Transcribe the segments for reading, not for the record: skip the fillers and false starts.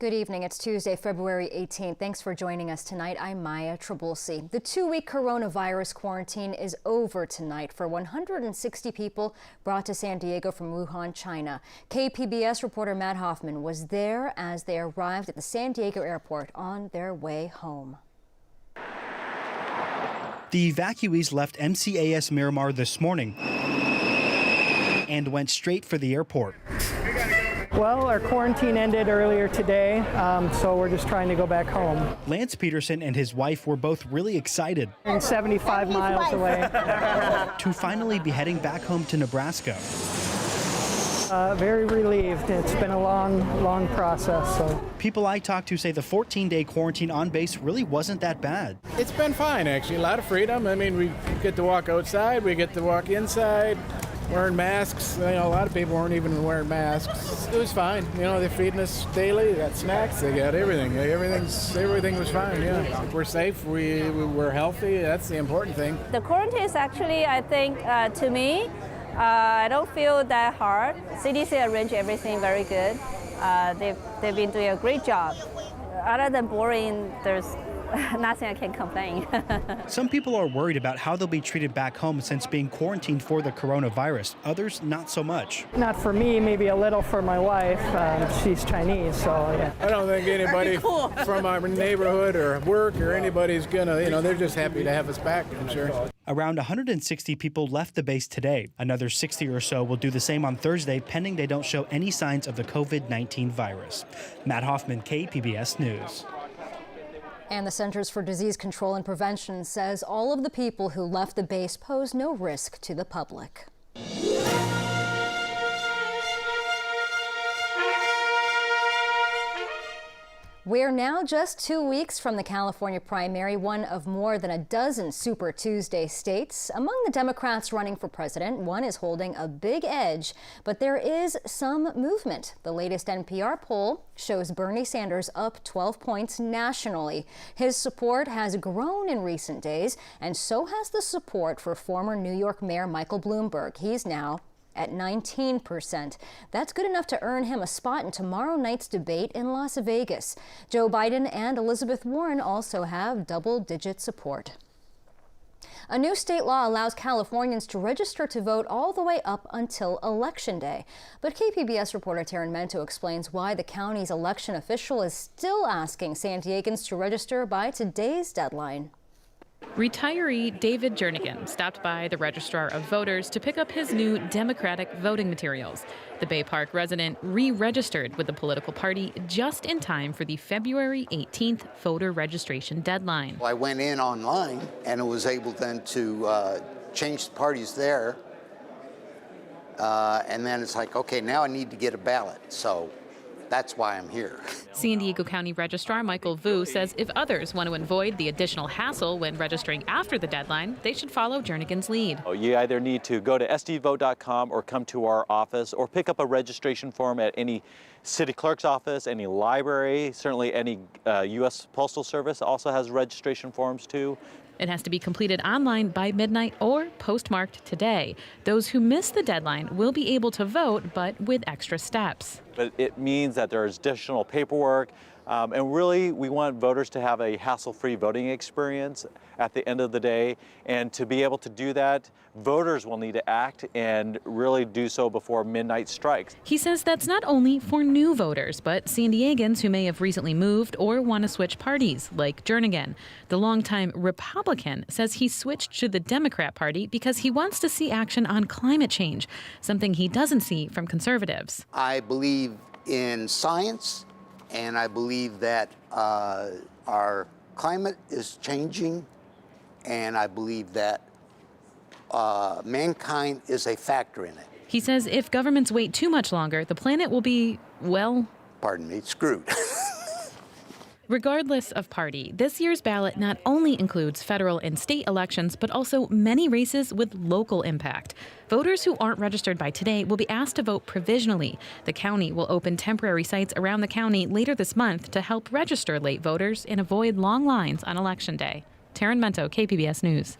Good evening. It's Tuesday, February 18th. Thanks for joining us tonight. I'm Maya Trabulsi. The 2-week coronavirus quarantine is over tonight for 160 people brought to San Diego from Wuhan, China. KPBS reporter Matt Hoffman was there as they arrived at the San Diego airport on their way home. The evacuees left MCAS Miramar this morning and went straight for the airport. Well, our quarantine ended earlier today, so we're just trying to go back home. Lance Peterson and his wife were both really excited. And 75 miles away. To finally be heading back home to Nebraska. Very relieved. It's been a long process. So people I talked to say the 14-day quarantine on base really wasn't that bad. It's been fine, actually. A lot of freedom. I mean, we get to walk outside, we get to walk inside. Wearing masks, a lot of people weren't even wearing masks. It was fine. They're feeding us daily. They got snacks. They got everything. Everything was fine. Yeah, we're safe. We're healthy. That's the important thing. The quarantine is actually, I think, to me, I don't feel that hard. CDC arranged everything very good. They've been doing a great job. Other than boring, there's nothing I can complain. Some people are worried about how they'll be treated back home since being quarantined for the coronavirus. Others, not so much. Not for me, maybe a little for my wife. She's Chinese, so yeah. I don't think anybody from our neighborhood or work or anybody's gonna, they're just happy to have us back, I'm sure. Around 160 people left the base today. Another 60 or so will do the same on Thursday, pending they don't show any signs of the COVID-19 virus. Matt Hoffman, KPBS News. And the Centers for Disease Control and Prevention says all of the people who left the base pose no risk to the public. We're now just 2 weeks from the California primary, one of more than a dozen Super Tuesday states. Among the Democrats running for president, one is holding a big edge, but there is some movement. The latest NPR poll shows Bernie Sanders up 12 points nationally. His support has grown in recent days, and so has the support for former New York Mayor Michael Bloomberg. He's now at 19%. That's good enough to earn him a spot in tomorrow night's debate in Las Vegas. Joe Biden and Elizabeth Warren also have double-digit support. A new state law allows Californians to register to vote all the way up until Election Day. But KPBS reporter Taryn Mento explains why the county's election official is still asking San Diegans to register by today's deadline. Retiree David Jernigan stopped by the Registrar of Voters to pick up his new Democratic voting materials. The Bay Park resident re-registered with the political party just in time for the February 18th voter registration deadline. I went in online and was able then to change the parties there. And then it's like, okay, now I need to get a ballot. So that's why I'm here. San Diego County Registrar Michael Vu says if others want to avoid the additional hassle when registering after the deadline, they should follow Jernigan's lead. You either need to go to sdvote.com or come to our office or pick up a registration form at any city clerk's office, any library, certainly any U.S. Postal Service also has registration forms too. It has to be completed online by midnight or postmarked today. Those who miss the deadline will be able to vote, but with extra steps. But it means that there's additional paperwork, and really we want voters to have a hassle-free voting experience at the end of the day. And to be able to do that, voters will need to act and really do so before midnight strikes. He says that's not only for new voters, but San Diegans who may have recently moved or want to switch parties, like Jernigan. The longtime Republican says he switched to the Democrat Party because he wants to see action on climate change, something he doesn't see from conservatives. I believe in science, and I believe that our climate is changing, and I believe that mankind is a factor in it. He says if governments wait too much longer, the planet will be, well, pardon me, screwed. Regardless of party, this year's ballot not only includes federal and state elections, but also many races with local impact. Voters who aren't registered by today will be asked to vote provisionally. The county will open temporary sites around the county later this month to help register late voters and avoid long lines on Election Day. Taryn Mento, KPBS News.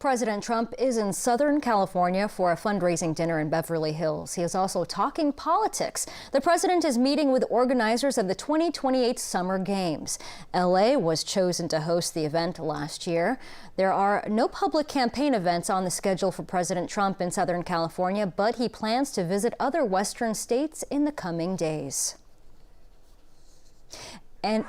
President Trump is in Southern California for a fundraising dinner in Beverly Hills. He is also talking politics. The president is meeting with organizers of the 2028 Summer Games. LA was chosen to host the event last year. There are no public campaign events on the schedule for President Trump in Southern California, but he plans to visit other Western states in the coming days. And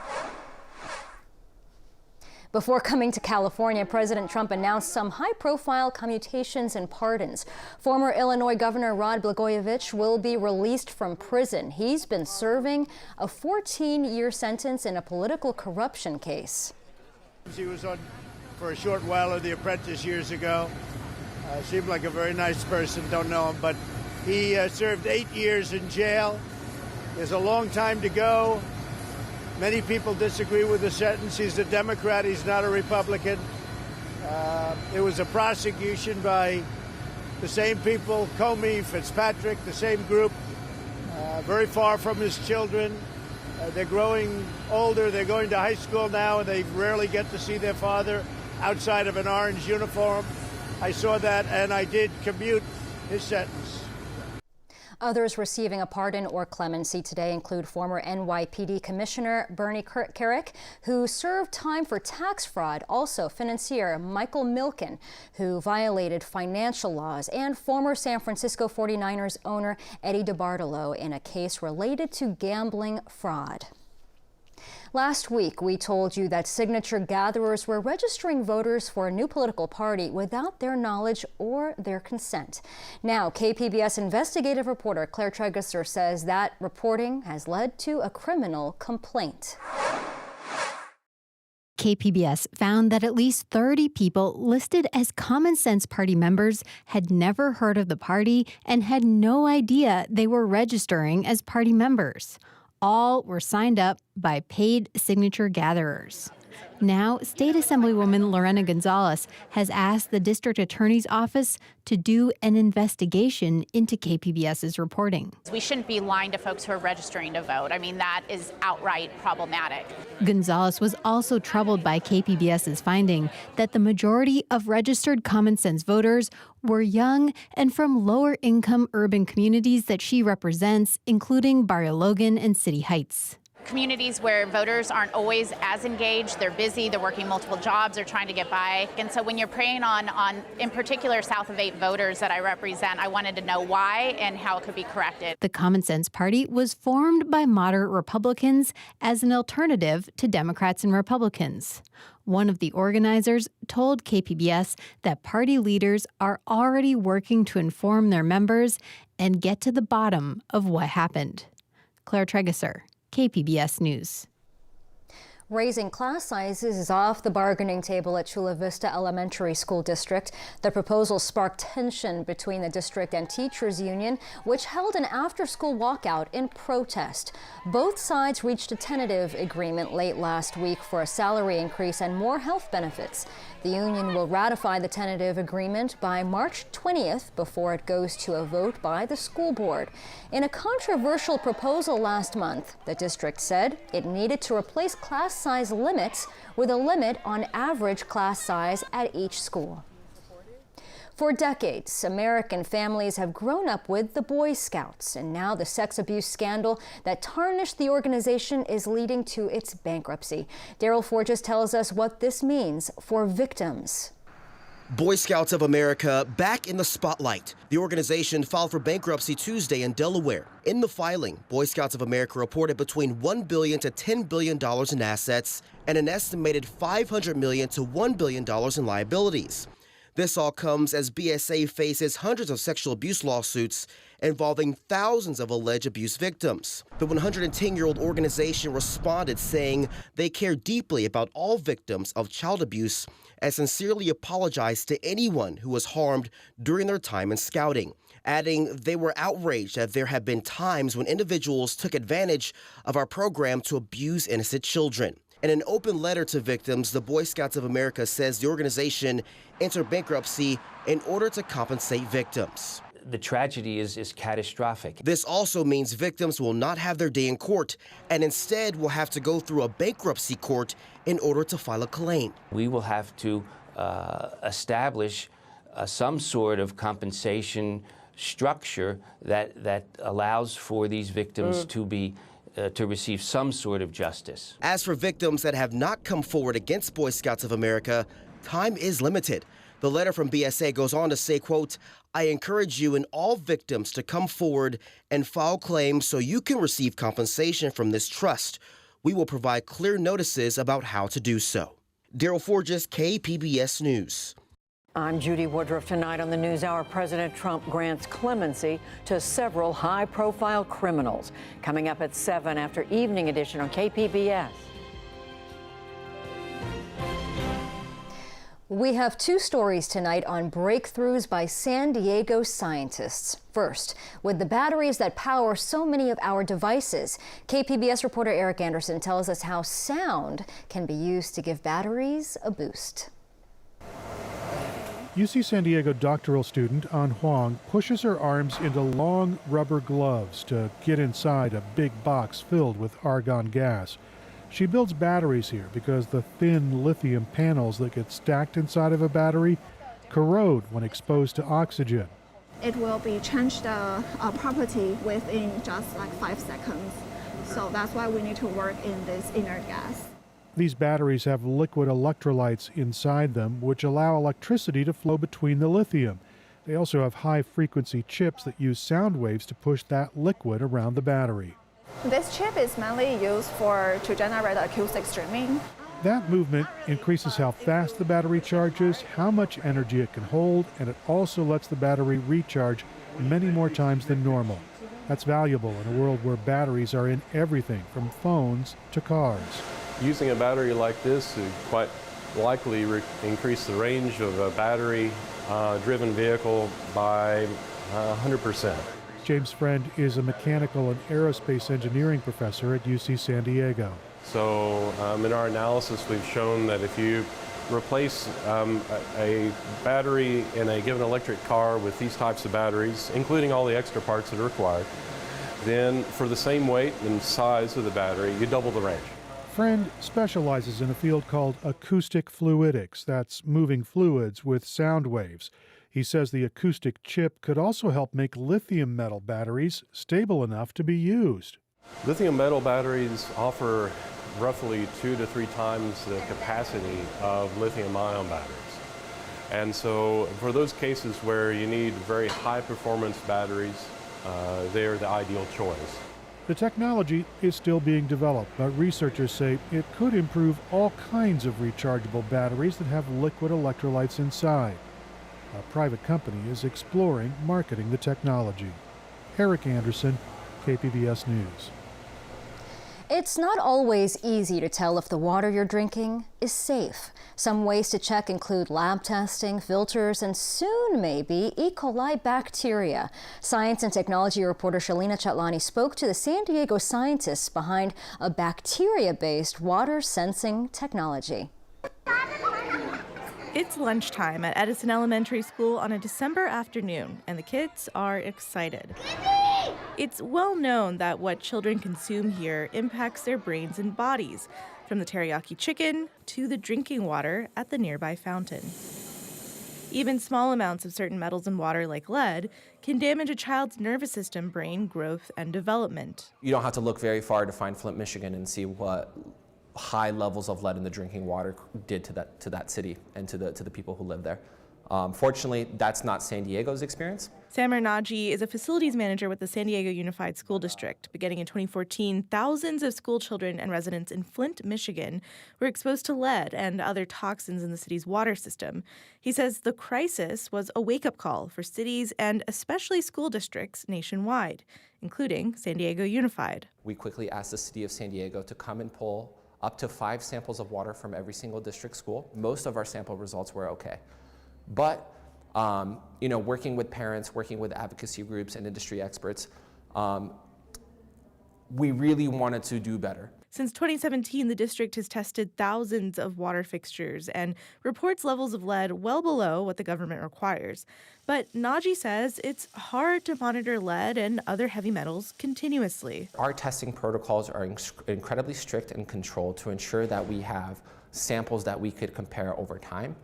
before coming to California, President Trump announced some high-profile commutations and pardons. Former Illinois Governor Rod Blagojevich will be released from prison. He's been serving a 14-year sentence in a political corruption case. He was on for a short while of The Apprentice years ago. Seemed like a very nice person, don't know him, but he served 8 years in jail. There's a long time to go. Many people disagree with the sentence. He's a Democrat. He's not a Republican. It was a prosecution by the same people, Comey, Fitzpatrick, the same group, very far from his children. They're growing older. They're going to high school now, and they rarely get to see their father outside of an orange uniform. I saw that, and I did commute his sentence. Others receiving a pardon or clemency today include former NYPD Commissioner Bernie Kerik, who served time for tax fraud, also financier Michael Milken, who violated financial laws, and former San Francisco 49ers owner Eddie DeBartolo in a case related to gambling fraud. Last week, we told you that signature gatherers were registering voters for a new political party without their knowledge or their consent. Now, KPBS investigative reporter Claire Tragesser says that reporting has led to a criminal complaint. KPBS found that at least 30 people listed as Common Sense Party members had never heard of the party and had no idea they were registering as party members. All were signed up by paid signature gatherers. Now, State Assemblywoman Lorena Gonzalez has asked the district attorney's office to do an investigation into KPBS's reporting. We shouldn't be lying to folks who are registering to vote. I mean, that is outright problematic. Gonzalez was also troubled by KPBS's finding that the majority of registered Common Sense voters were young and from lower-income urban communities that she represents, including Barrio Logan and City Heights. Communities where voters aren't always as engaged, they're busy, they're working multiple jobs, they're trying to get by. And so when you're preying on in particular, South of 8 voters that I represent, I wanted to know why and how it could be corrected. The Common Sense Party was formed by moderate Republicans as an alternative to Democrats and Republicans. One of the organizers told KPBS that party leaders are already working to inform their members and get to the bottom of what happened. Claire Tragesser, KPBS News. Raising class sizes is off the bargaining table at Chula Vista Elementary School District. The proposal sparked tension between the district and teachers union, which held an after-school walkout in protest. Both sides reached a tentative agreement late last week for a salary increase and more health benefits. The union will ratify the tentative agreement by March 20th before it goes to a vote by the school board. In a controversial proposal last month, the district said it needed to replace class size limits with a limit on average class size at each school. For decades, American families have grown up with the Boy Scouts, and now the sex abuse scandal that tarnished the organization is leading to its bankruptcy. Daryl Forges tells us what this means for victims. Boy Scouts of America back in the spotlight. The organization filed for bankruptcy Tuesday in Delaware. In the filing, Boy Scouts of America reported between $1 billion to $10 billion in assets and an estimated $500 million to $1 billion in liabilities. This all comes as BSA faces hundreds of sexual abuse lawsuits involving thousands of alleged abuse victims. The 110-year-old organization responded saying they care deeply about all victims of child abuse and sincerely apologize to anyone who was harmed during their time in scouting, adding they were outraged that there have been times when individuals took advantage of our program to abuse innocent children. In an open letter to victims, the Boy Scouts of America says the organization entered bankruptcy in order to compensate victims. The tragedy is catastrophic. This also means victims will not have their day in court and instead will have to go through a bankruptcy court in order to file a claim. We will have to establish some sort of compensation structure that allows for these victims to receive some sort of justice. As for victims that have not come forward against Boy Scouts of America, time is limited. The letter from BSA goes on to say, quote, "I encourage you and all victims to come forward and file claims so you can receive compensation from this trust. We will provide clear notices about how to do so." Daryl Forges, KPBS News. I'm Judy Woodruff. Tonight on the NewsHour, President Trump grants clemency to several high-profile criminals. Coming up at 7 after Evening Edition on KPBS. We have two stories tonight on breakthroughs by San Diego scientists. First, with the batteries that power so many of our devices, KPBS reporter Eric Anderson tells us how sound can be used to give batteries a boost. UC San Diego doctoral student An Huang pushes her arms into long rubber gloves to get inside a big box filled with argon gas. She builds batteries here because the thin lithium panels that get stacked inside of a battery corrode when exposed to oxygen. It will be changed property within just like 5 seconds. So that's why we need to work in this inert gas. These batteries have liquid electrolytes inside them, which allow electricity to flow between the lithium. They also have high-frequency chips that use sound waves to push that liquid around the battery. This chip is mainly used to generate acoustic streaming. That movement increases how fast the battery charges, how much energy it can hold, and it also lets the battery recharge many more times than normal. That's valuable in a world where batteries are in everything from phones to cars. Using a battery like this would quite likely increase the range of a battery-driven vehicle by 100%. James Friend is a mechanical and aerospace engineering professor at UC San Diego. So in our analysis, we've shown that if you replace a battery in a given electric car with these types of batteries, including all the extra parts that are required, then for the same weight and size of the battery, you double the range. Friend specializes in a field called acoustic fluidics, that's moving fluids with sound waves. He says the acoustic chip could also help make lithium metal batteries stable enough to be used. Lithium metal batteries offer roughly 2 to 3 times the capacity of lithium-ion batteries. And so for those cases where you need very high-performance batteries, they are the ideal choice. The technology is still being developed, but researchers say it could improve all kinds of rechargeable batteries that have liquid electrolytes inside. A private company is exploring marketing the technology. Eric Anderson, KPBS News. It's not always easy to tell if the water you're drinking is safe. Some ways to check include lab testing, filters, and soon maybe E. coli bacteria. Science and technology reporter Shalina Chatlani spoke to the San Diego scientists behind a bacteria-based water sensing technology. It's lunchtime at Edison Elementary School on a December afternoon, and the kids are excited. It's well known that what children consume here impacts their brains and bodies, from the teriyaki chicken to the drinking water at the nearby fountain. Even small amounts of certain metals in water, like lead, can damage a child's nervous system, brain growth, and development. You don't have to look very far to find Flint, Michigan, and see what high levels of lead in the drinking water did to that city and to the people who live there. Fortunately, that's not San Diego's experience. Samer Naji is a facilities manager with the San Diego Unified School District. Beginning in 2014, thousands of school children and residents in Flint, Michigan were exposed to lead and other toxins in the city's water system. He says the crisis was a wake-up call for cities and especially school districts nationwide, including San Diego Unified. We quickly asked the city of San Diego to come and pull up to 5 samples of water from every single district school. Most of our sample results were okay. But, working with parents, working with advocacy groups and industry experts, we really wanted to do better. Since 2017, the district has tested thousands of water fixtures and reports levels of lead well below what the government requires. But Naji says it's hard to monitor lead and other heavy metals continuously. Our testing protocols are incredibly strict and controlled to ensure that we have samples that we could compare over time.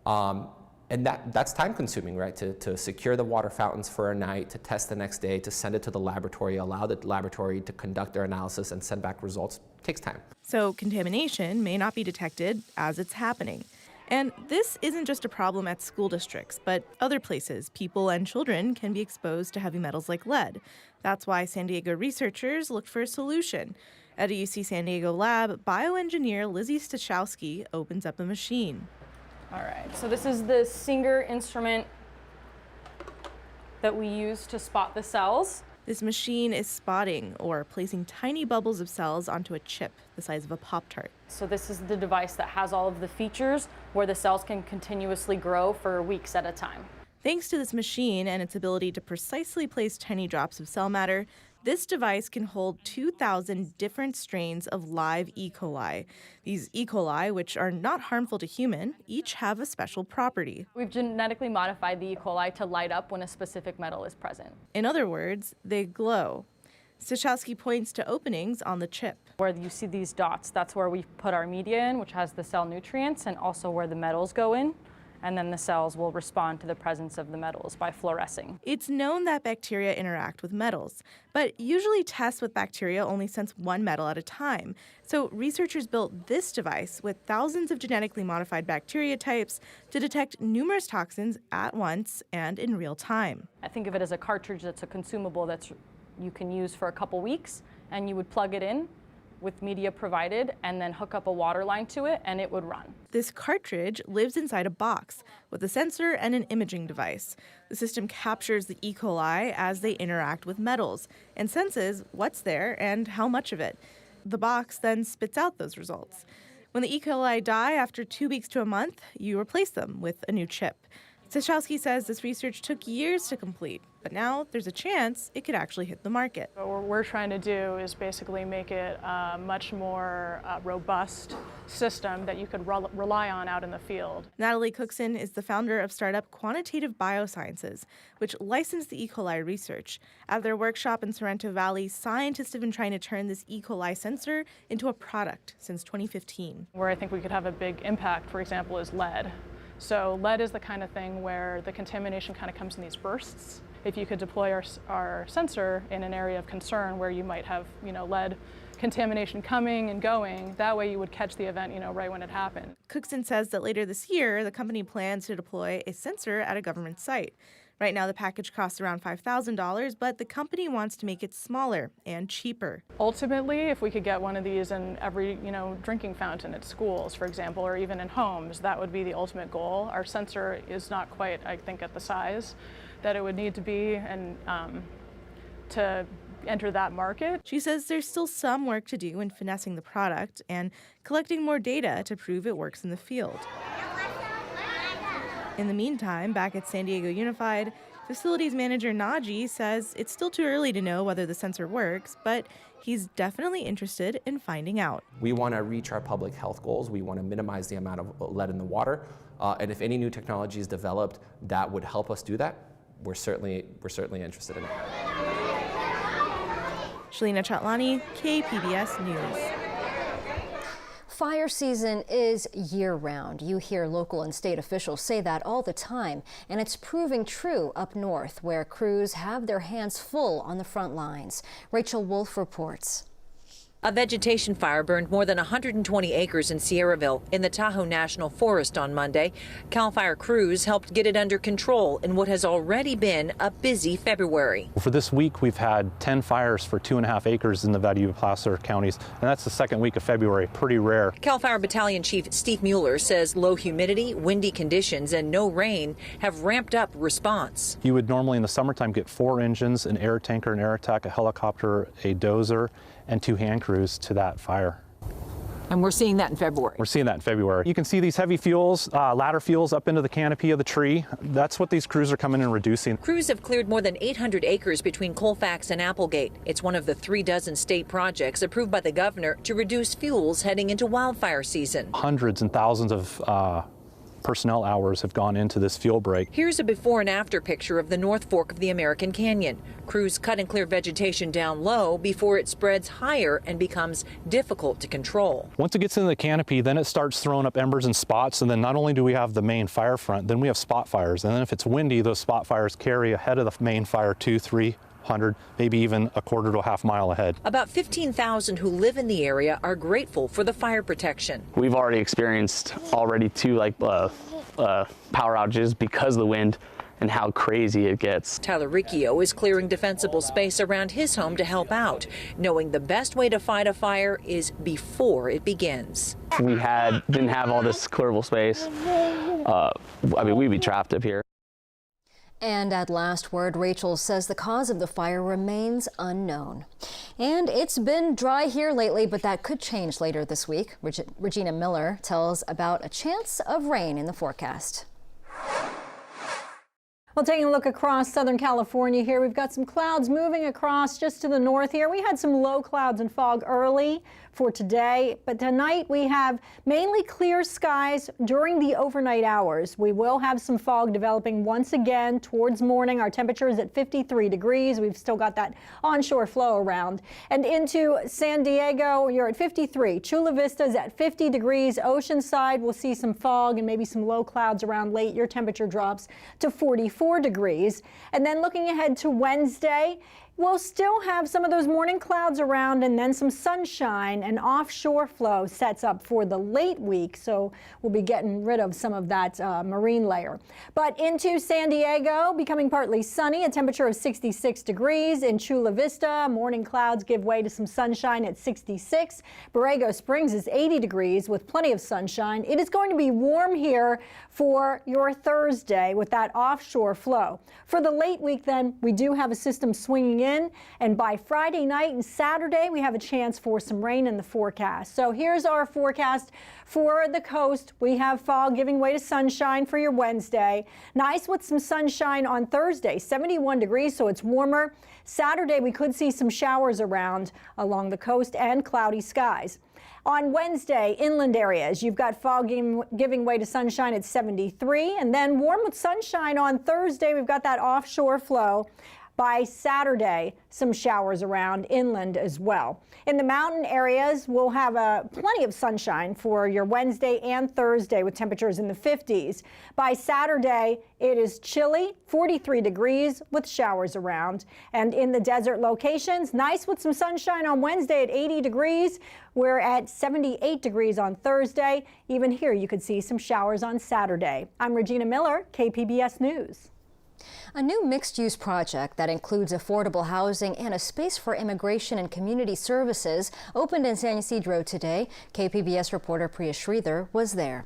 And that's time consuming, right? To secure the water fountains for a night, to test the next day, to send it to the laboratory, allow the laboratory to conduct their analysis and send back results, takes time. So contamination may not be detected as it's happening. And this isn't just a problem at school districts, but other places. People and children can be exposed to heavy metals like lead. That's why San Diego researchers looked for a solution. At a UC San Diego lab, bioengineer Lizzie Stachowski opens up a machine. All right, so this is the Singer instrument that we use to spot the cells. This machine is spotting or placing tiny bubbles of cells onto a chip the size of a Pop-Tart. So this is the device that has all of the features where the cells can continuously grow for weeks at a time. Thanks to this machine and its ability to precisely place tiny drops of cell matter, this device can hold 2,000 different strains of live E. coli. These E. coli, which are not harmful to human, each have a special property. We've genetically modified the E. coli to light up when a specific metal is present. In other words, they glow. Stachowski points to openings on the chip. Where you see these dots, that's where we put our media in, which has the cell nutrients, and also where the metals go in. And then the cells will respond to the presence of the metals by fluorescing. It's known that bacteria interact with metals, but usually tests with bacteria only sense one metal at a time. So researchers built this device with thousands of genetically modified bacteria types to detect numerous toxins at once and in real time. I think of it as a cartridge that's a consumable that you can use for a couple weeks, and you would plug it in with media provided and then hook up a water line to it and it would run. This cartridge lives inside a box with a sensor and an imaging device. The system captures the E. coli as they interact with metals and senses what's there and how much of it. The box then spits out those results. When the E. coli die after 2 weeks to a month, you replace them with a new chip. Stachowski says this research took years to complete, but now there's a chance it could actually hit the market. What we're trying to do is basically make it a much more robust system that you could rely on out in the field. Natalie Cookson is the founder of startup Quantitative Biosciences, which licensed the E. coli research. At their workshop in Sorrento Valley, scientists have been trying to turn this E. coli sensor into a product since 2015. Where I think we could have a big impact, for example, is lead. So lead is the kind of thing where the contamination kind of comes in these bursts. If you could deploy our sensor in an area of concern where you might have, lead contamination coming and going, that way you would catch the event, right when it happened. Cookson says that later this year, the company plans to deploy a sensor at a government site. Right now, the package costs around $5,000, but the company wants to make it smaller and cheaper. Ultimately, if we could get one of these in every, drinking fountain at schools, for example, or even in homes, that would be the ultimate goal. Our sensor is not quite, I think, at the size that it would need to be and to enter that market. She says there's still some work to do in finessing the product and collecting more data to prove it works in the field. In the meantime, back at San Diego Unified, facilities manager Naji says it's still too early to know whether the sensor works, but he's definitely interested in finding out. We want to reach our public health goals. We want to minimize the amount of lead in the water. And if any new technology is developed that would help us do that, we're certainly interested in it. Shalina Chatlani, KPBS News. Fire season is year-round. You hear local and state officials say that all the time, and it's proving true up north, where crews have their hands full on the front lines. Rachel Wolf reports. A vegetation fire burned more than 120 acres in Sierraville in the Tahoe National Forest on Monday. CAL FIRE crews helped get it under control in what has already been a busy February. For this week, we've had 10 fires for 2.5 acres in the Value-Placer counties, and that's the second week of February. Pretty rare. CAL FIRE Battalion Chief Steve Mueller says low humidity, windy conditions, and no rain have ramped up response. You would normally in the summertime get 4 engines, an air tanker, an air attack, a helicopter, a dozer, and 2 hand crews to that fire. And we're seeing that in February. We're seeing that in February. You can see these heavy fuels, ladder fuels up into the canopy of the tree. That's what these crews are coming and reducing. Crews have cleared more than 800 acres between Colfax and Applegate. It's one of the 36 state projects approved by the governor to reduce fuels heading into wildfire season. Hundreds and thousands of personnel hours have gone into this fuel break. Here's a before and after picture of the North Fork of the American Canyon. Crews cut and clear vegetation down low before it spreads higher and becomes difficult to control. Once it gets into the canopy, then it starts throwing up embers and spots, and then not only do we have the main fire front, then we have spot fires. And then if it's windy, those spot fires carry ahead of the main fire 200-300, maybe even a quarter to a half mile ahead. About 15,000 who live in the area are grateful for the fire protection. We've already experienced two power outages because of the wind and how crazy it gets. Tyler Riccio is clearing defensible space around his home to help out, knowing the best way to fight a fire is before it begins. If we didn't have all this clearable space, we'd be trapped up here. And at last word, Rachel says the cause of the fire remains unknown. And it's been dry here lately, but that could change later this week. Regina Miller tells about a chance of rain in the forecast. Well, taking a look across Southern California here, we've got some clouds moving across just to the north here. We had some low clouds and fog early for today, but tonight we have mainly clear skies during the overnight hours. We will have some fog developing once again towards morning. Our temperature is at 53 degrees. We've still got that onshore flow around. And into San Diego, you're at 53. Chula Vista is at 50 degrees. Oceanside, we'll see some fog and maybe some low clouds around late. Your temperature drops to 44 degrees. And then looking ahead to Wednesday, we'll still have some of those morning clouds around and then some sunshine, and offshore flow sets up for the late week. So we'll be getting rid of some of that marine layer. But into San Diego, becoming partly sunny, a temperature of 66 degrees. In Chula Vista, morning clouds give way to some sunshine at 66. Borrego Springs is 80 degrees with plenty of sunshine. It is going to be warm here for your Thursday with that offshore flow. For the late week then, we do have a system swinging in, and by Friday night and Saturday, we have a chance for some rain in the forecast. So here's our forecast for the coast. We have fog giving way to sunshine for your Wednesday. Nice with some sunshine on Thursday, 71 degrees, so it's warmer. Saturday, we could see some showers around along the coast and cloudy skies. On Wednesday, inland areas, you've got fog giving way to sunshine at 73, and then warm with sunshine on Thursday. We've got that offshore flow. By Saturday, some showers around inland as well. In the mountain areas, we'll have plenty of sunshine for your Wednesday and Thursday with temperatures in the 50s. By Saturday, it is chilly, 43 degrees with showers around. And in the desert locations, nice with some sunshine on Wednesday at 80 degrees. We're at 78 degrees on Thursday. Even here, you could see some showers on Saturday. I'm Regina Miller, KPBS News. A new mixed-use project that includes affordable housing and a space for immigration and community services opened in San Ysidro today. KPBS reporter Priya Sridhar was there.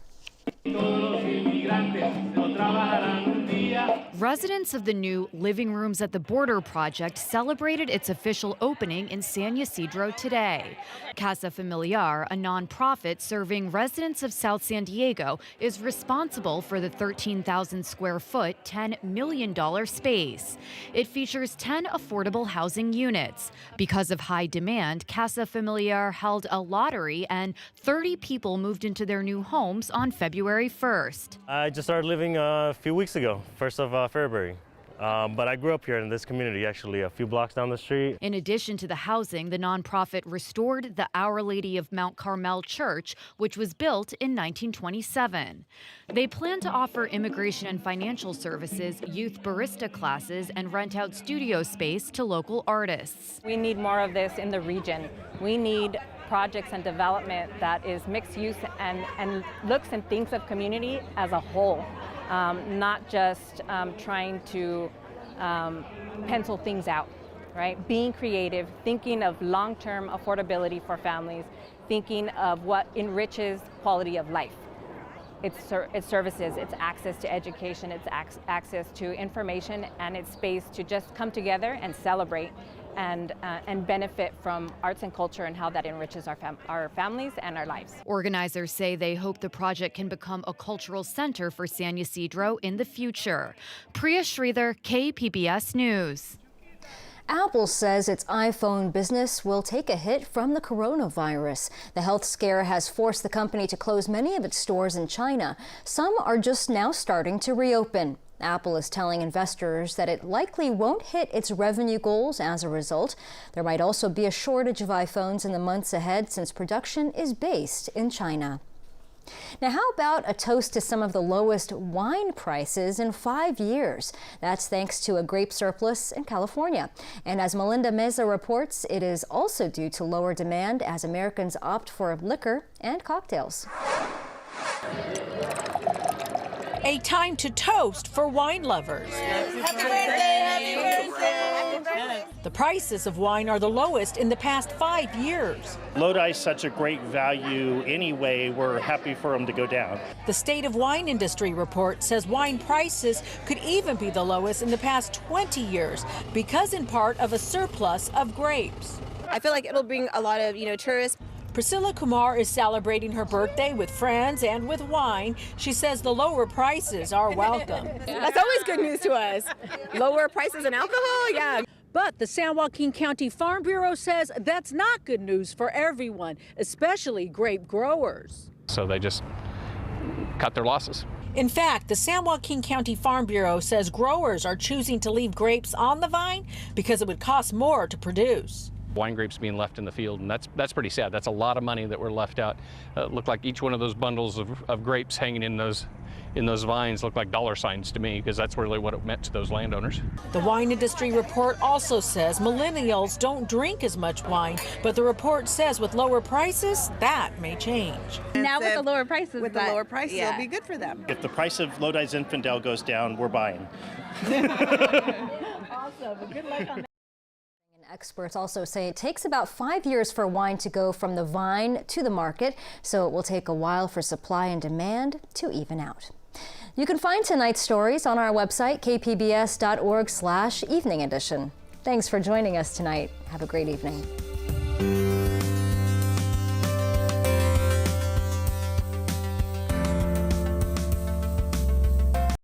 Residents of the new Living Rooms at the Border project celebrated its official opening in San Ysidro today. Casa Familiar, a nonprofit serving residents of South San Diego, is responsible for the 13,000 square foot, $10 million space. It features 10 affordable housing units. Because of high demand, Casa Familiar held a lottery and 30 people moved into their new homes on February 1st. I just started living a few weeks ago, 1st of February. But I grew up here in this community, actually, a few blocks down the street. In addition to the housing, the nonprofit restored the Our Lady of Mount Carmel Church, which was built in 1927. They plan to offer immigration and financial services, youth barista classes, and rent out studio space to local artists. We need more of this in the region. We need projects and development that is mixed use and looks and thinks of community as a whole. Not just trying to pencil things out, right? Being creative, thinking of long-term affordability for families, thinking of what enriches quality of life. It's services, it's access to education, it's access to information, and it's space to just come together and celebrate and benefit from arts and culture and how that enriches our families and our lives. Organizers say they hope the project can become a cultural center for San Ysidro in the future. Priya Sridhar, KPBS News. Apple says its iPhone business will take a hit from the coronavirus. The health scare has forced the company to close many of its stores in China. Some are just now starting to reopen. Apple is telling investors that it likely won't hit its revenue goals as a result. There might also be a shortage of iPhones in the months ahead since production is based in China. Now, how about a toast to some of the lowest wine prices in 5 years? That's thanks to a grape surplus in California. And as Melinda Meza reports, it is also due to lower demand as Americans opt for liquor and cocktails. A time to toast for wine lovers. Happy birthday, happy birthday. The prices of wine are the lowest in the past 5 years. Lodi's such a great value anyway, we're happy for them to go down. The State of Wine Industry report says wine prices could even be the lowest in the past 20 years because in part of a surplus of grapes. I feel like it'll bring a lot of, tourists. Priscilla Kumar is celebrating her birthday with friends and with wine. She says the lower prices are welcome. That's always good news to us. Lower prices in alcohol, yeah. But the San Joaquin County Farm Bureau says that's not good news for everyone, especially grape growers. So they just cut their losses. In fact, the San Joaquin County Farm Bureau says growers are choosing to leave grapes on the vine because it would cost more to produce. Wine grapes being left in the field, and that's pretty sad. That's a lot of money that were left out. Looked like each one of those bundles of grapes hanging in those vines looked like dollar signs to me, because that's really what it meant to those landowners. The wine industry report also says millennials don't drink as much wine, but the report says with lower prices, that may change. Now with the lower prices, it'll be good for them. If the price of Lodi's Zinfandel goes down, we're buying. Awesome. Good luck on that. Experts also say it takes about 5 years for wine to go from the vine to the market, so it will take a while for supply and demand to even out. You can find tonight's stories on our website, kpbs.org/evening edition. Thanks for joining us tonight. Have a great evening.